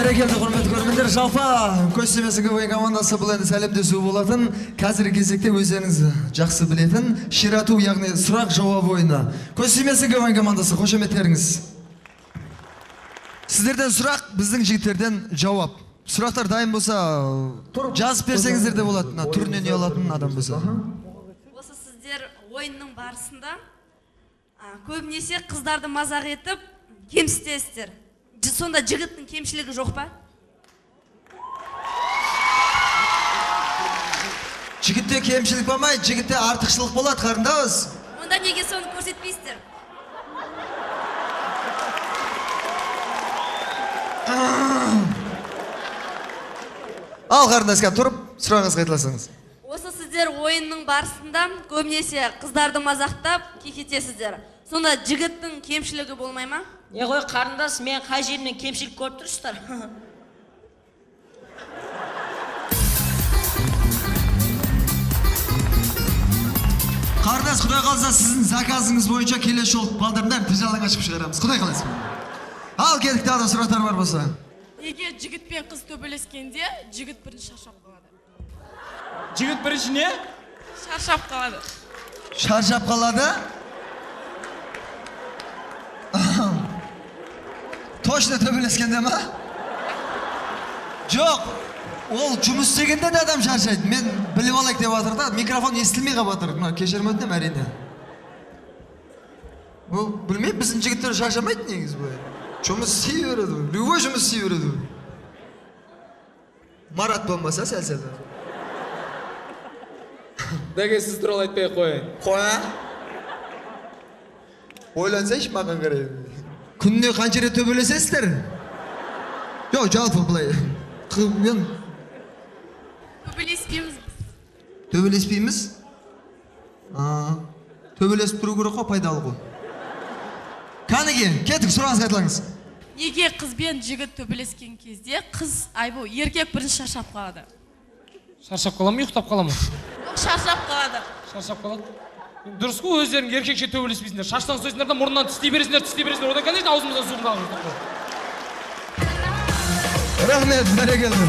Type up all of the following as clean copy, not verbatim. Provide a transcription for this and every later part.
Бәрекелді құрметті көрермендер, жалпы көстемесі КВН командасы бұл енді сәлемдесу болатын, қазіргі кезекте өздеріңіз жақсы білетін ширату, яғни сұрақ жауап ойыны. Көстемесі КВН командасы, қошеметтеріңіз. Сіздерден сұрақ, біздің жігіттерден жауап. Сұрақтар дайын болса, жазып берсеңіздер де болады, түрінен ұялатын адам болса. Осы сіздер ойынның барысында көбінесе қыздарды мазақ етіп, кемсітесіздер. Сонда жігіттің кемшілігі жоқ па? Жігітте кемшілік болмай, жігітте артықшылық болады, қарындабыз. Онда неге соны көрсетпейсіздер? Ал қарындасқа тұрып, сұрағыңызға айтыласыңыз. Осы сіздер ойынның барысында көбінесе қыздарды мазақтап, кекетесіздер. Сонда жігіттің кемшілігі болмай ма? Не ғой қарындас, мен қай жерінен кемшілік көріп тұрсыздар? Қарындас, Құдай қаласа сіздің заказыңыз бойынша келесі жолы балдарымдан біз алаң ашып шығарамыз. Құдай қаласа. Ал келдік, тағы да сұрақтар бар болса. Неге жігіт пен қыз төбелескенде жігіт бірінші шаршап қалады? Жігіт бірінші не? Шаршап қалады. Шаршап қалады? Точно төбелескенде ма? Жоқ, ол жұмыс істегенде де адам шаршайды. Мен біліп алайық деп жатыр да, микрофон естілмей қалып жатыр. Кешірім өтінемін әрине. Ол білмеймін, біздің жігіттер шаршамайды негізі бұл. Жұмыс істей береді, любой жұмыс істей береді. Марат болмаса сәл-сәл. Дәге сіз туралы айтпай қойын. Қоя? Ойлансайшы маған қарай. Күніне қанша рет төбелесесіздер? Жоқ, жалпы былай. Мен Төбелеспейміз. Төбелеспейміз? Төбелесіп тұру керек қой, пайдалы ғой. Қанеге, кеттік, сұрағыңызға айтылыңыз. Неге қыз бен жігіт төбелескен кезде қыз айбу еркек бірінші шаршап қалады? Шаршап қала ма, ұйықтап қала ма? Шаршап қалады. Шаршап қалады. Дұрыс қой, өздерің еркекше төбелеспейсіңдер. Шаштан сөйсіңдер да мұрнынан тістей бересіңдер. Одан конечно аузымыздан суымды алыңыздар. Рахмет, бәрекелді.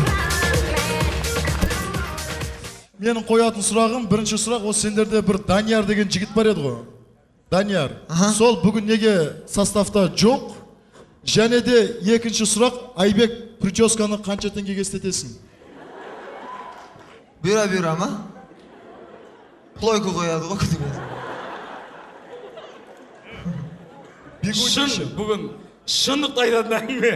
Менің қоятын сұрағым, бірінші сұрақ, осы сендерде бір Данияр деген жігіт бар еді ғой. Данияр. Сол бүгін неге составта жоқ? Және де екінші сұрақ, Айбек прическаны қанша теңгеге істетесің? Бұйра ма? Плойку қояды ғой күтігі. Шын, бүгін шындық айтатын әңгіме.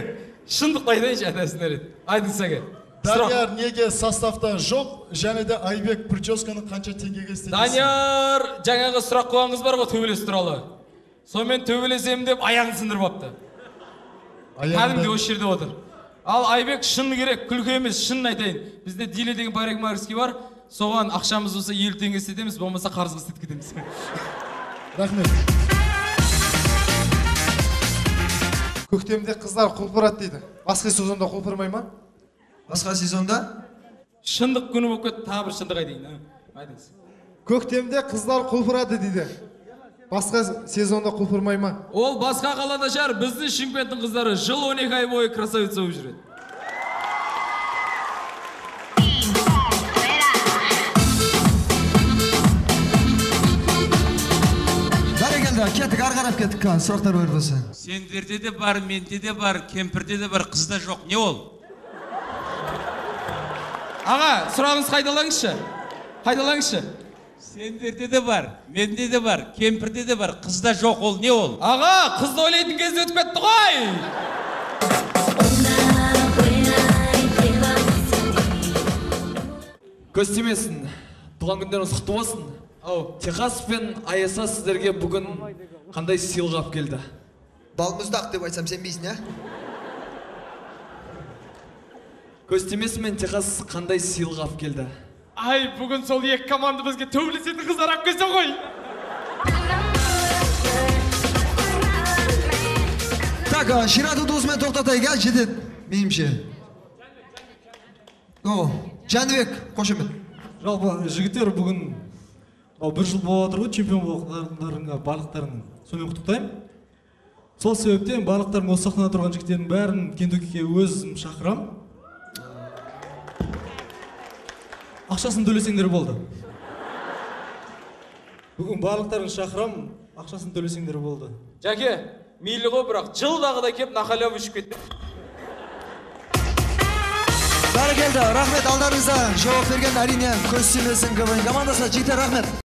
Шындық айтайыншы әдәсінер еді. Айтыңса кел. Данияр неге составта жоқ? Және де Айбек прическаны қанша теңгеге істетесің? Данияр, жаңағы сұрақ қойғаныңыз бар ғой төбелес туралы. Сонымен төбелесем деп аяғын сындырып апты. Кәдімгі осы жерде отыр. Ал Айбек шын керек, күлкі емес, шын айтайын. Бізде Диле деген парикмахерский бар. Соған ақшамыз болса 50 теңге істетеміз, болмаса қарызға істетіп кетеміз. Рахмет. Көктемде қыздар құлпырады дейді. Басқа сезонда құлпырмай ма? Басқа сезонда? Шындық күні болып кетті, тағы бір шындық айтайын. Айтыңыз. Көктемде қыздар құлпырады дейді. Басқа сезонда құлпырмай ма? Ол басқа қалада шығар, біздің Шымкенттің қыздары жыл 12 ай бойы красавица болып жүреді. Кеттік, арғарап кеттік, сұрақтар бар болса. Сендерде де бар, менде де бар, кемпірде де бар, қызда жоқ. Не ол? Аға, сұрағыңыз қайдалаңызшы? Қайдалаңызшы? Сендерде де бар, менде де бар, кемпірде де бар, қызда жоқ. Ол не ол? Аға, қызды ойлайтын кезде өтіп кетті ғой! Көстемесін, туған күндеріңіз құтты болсын. Техас пен Аяса сіздерге бүгін қандай сыйлық алып келді? Балмұздақ деп айтсам сенбейсің, ә? Көстемесі мен Техас қандай сыйлық алып келді? Ай, бүгін сол екі команда бізге төбелесетін қыздар алып келсе ғой. Так, ширату досымен тоқтатайық, жетеді, менімше. Жәнібек, қошемет. Жалпы жігіттер бүгін бір жыл болып отыр ғой, чемпион болғандарыңа барлықтарың сонымен құттықтаймын. сол себептен барлықтардың осы сахнада тұрған жігіттердің бәрін кендукиге өзім шақырам. Ақшасын төлесеңдер болды. Бүгін барлықтарын шақырам, ақшасын төлесеңдер болды. Жәке, мейлі ғой, бірақ жылдағыдай кеп нахаляп үшіп кетті. Бәрі келді, рахмет алдарыңызда жауап берген әрине көз тимесін КВН командасына жете рахмет.